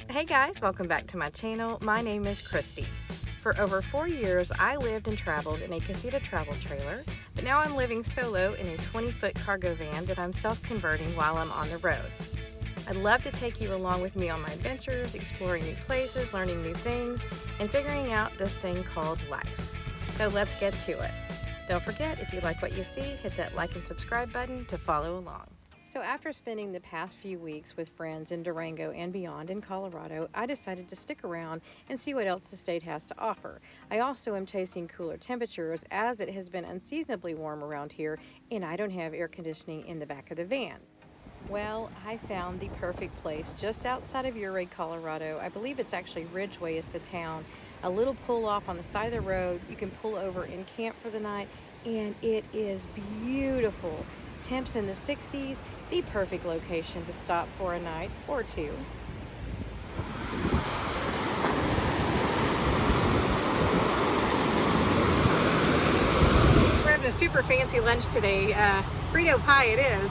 Hey guys, welcome back to my channel. My name is Christy. For over 4 years, I lived and traveled in a casita travel trailer, but now I'm living solo in a 20-foot cargo van that I'm self-converting while I'm on the road. I'd love to take you along with me on my adventures, exploring new places, learning new things, and figuring out this thing called life. So let's get to it. Don't forget, if you like what you see, hit that like and subscribe button to follow along. So after spending the past few weeks with friends in Durango and beyond in Colorado, I decided to stick around and see what else the state has to offer. I also am chasing cooler temperatures as it has been unseasonably warm around here and I don't have air conditioning in the back of the van. Well, I found the perfect place just outside of Ouray, Colorado. I believe it's actually Ridgeway is the town. A little pull off on the side of the road. You can pull over and camp for the night and it is beautiful. Temps in the 60s, the perfect location to stop for a night or two. We're having a super fancy lunch today. Frito pie it is.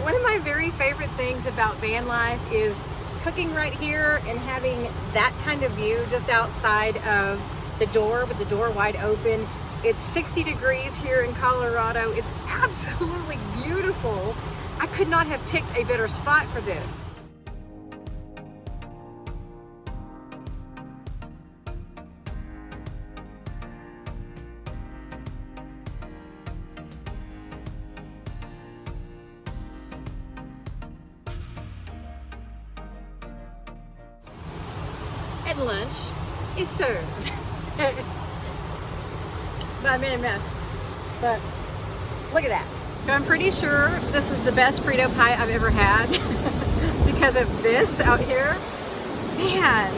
One of my very favorite things about van life is cooking right here and having that kind of view just outside of the door with the door wide open. It's 60 degrees here in Colorado. It's absolutely beautiful. I could not have picked a better spot for this. And lunch is served. I made a mess, but look at that. So I'm pretty sure this is the best Frito pie I've ever had because of this out here. Man,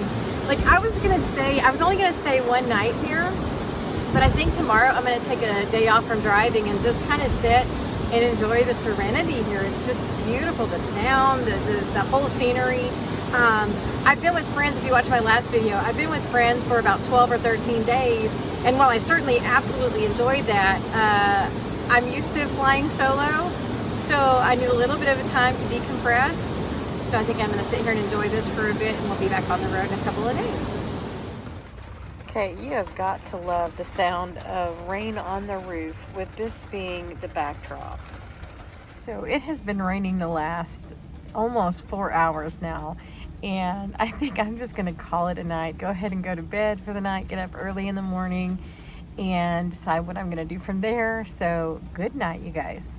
like I was only gonna stay one night here, but I think tomorrow I'm gonna take a day off from driving and just kind of sit and enjoy the serenity here. It's just beautiful, the sound, the whole scenery. I've been with friends, if you watched my last video, I've been with friends for about 12 or 13 days. And while I certainly absolutely enjoyed that, I'm used to flying solo. So I need a little bit of a time to decompress. So I think I'm gonna sit here and enjoy this for a bit and we'll be back on the road in a couple of days. Okay, you have got to love the sound of rain on the roof with this being the backdrop. So it has been raining the last almost 4 hours now. And I think I'm just gonna call it a night. Go ahead and go to bed for the night, get up early in the morning and decide what I'm gonna do from there. So good night, you guys.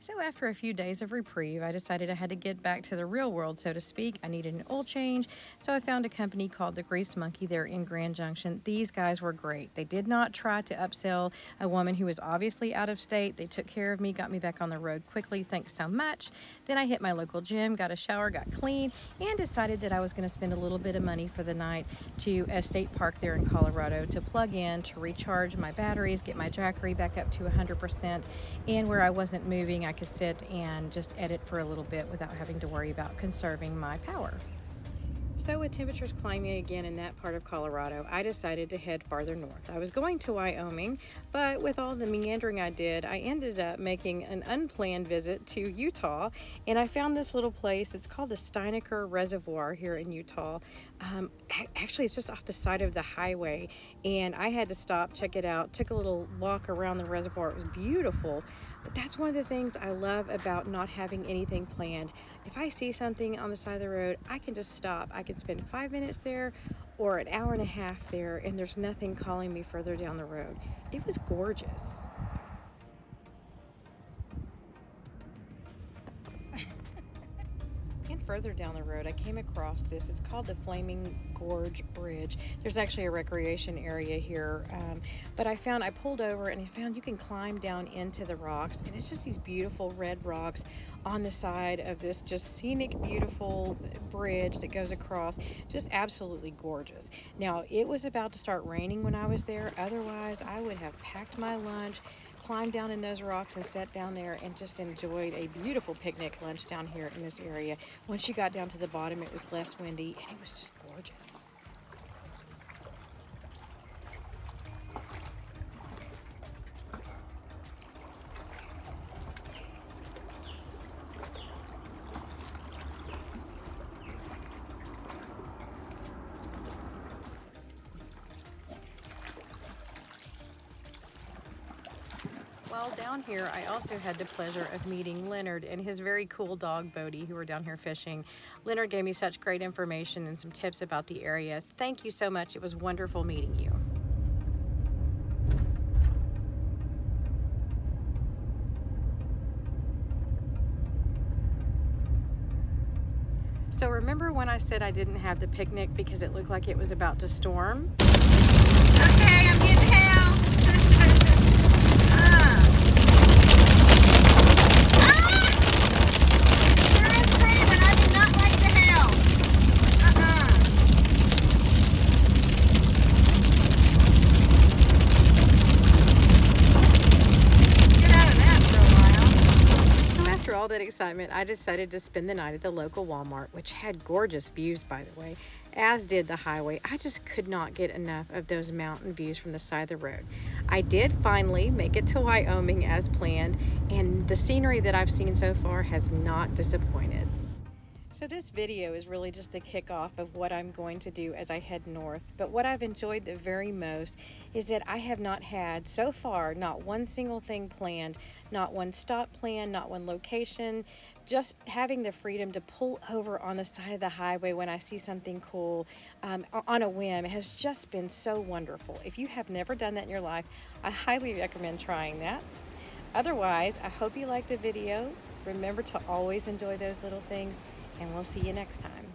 So after a few days of reprieve, I decided I had to get back to the real world, so to speak. I needed an oil change, so I found a company called the Grease Monkey there in Grand Junction. These guys were great. They did not try to upsell a woman who was obviously out of state. They took care of me, got me back on the road quickly. Thanks so much. Then I hit my local gym, got a shower, got clean, and decided that I was going to spend a little bit of money for the night to a state park there in Colorado to plug in, to recharge my batteries, get my Jackery back up to 100%, and where I wasn't moving, I could sit and just edit for a little bit without having to worry about conserving my power. So with temperatures climbing again in that part of Colorado, I decided to head farther north. I was going to Wyoming, but with all the meandering I did, I ended up making an unplanned visit to Utah, and I found this little place. It's called the Steinecker Reservoir here in Utah. Actually, it's just off the side of the highway, and I had to stop, check it out, took a little walk around the reservoir. It was beautiful. But that's one of the things I love about not having anything planned. If I see something on the side of the road, I can just stop. I can spend 5 minutes there or an hour and a half there, and there's nothing calling me further down the road. It was gorgeous. And further down the road, I came across this. It's called the Flaming Gorge Bridge. There's actually a recreation area here, but I pulled over and I found you can climb down into the rocks, and it's just these beautiful red rocks on the side of this just scenic, beautiful bridge that goes across. Just absolutely gorgeous. Now, it was about to start raining when I was there. Otherwise, I would have packed my lunch, climbed down in those rocks and sat down there and just enjoyed a beautiful picnic lunch down here in this area. Once you got down to the bottom, it was less windy and it was just gorgeous. While down here, I also had the pleasure of meeting Leonard and his very cool dog Bodie, who were down here fishing. Leonard gave me such great information and some tips about the area. Thank you so much. It was wonderful meeting you. So remember when I said I didn't have the picnic because it looked like it was about to storm? Okay, I'm getting hell. Sure is pretty, but I do not like the hail. Let's get out of that for a while. So after all that excitement, I decided to spend the night at the local Walmart, which had gorgeous views, by the way, as did the highway. I just could not get enough of those mountain views from the side of the road. I did finally make it to Wyoming as planned, and the scenery that I've seen so far has not disappointed. So this video is really just the kickoff of what I'm going to do as I head north. But what I've enjoyed the very most is that I have not had, so far, not one single thing planned, not one stop planned, not one location. Just having the freedom to pull over on the side of the highway when I see something cool on a whim has just been so wonderful. If you have never done that in your life, I highly recommend trying that. Otherwise, I hope you liked the video. Remember to always enjoy those little things, and we'll see you next time.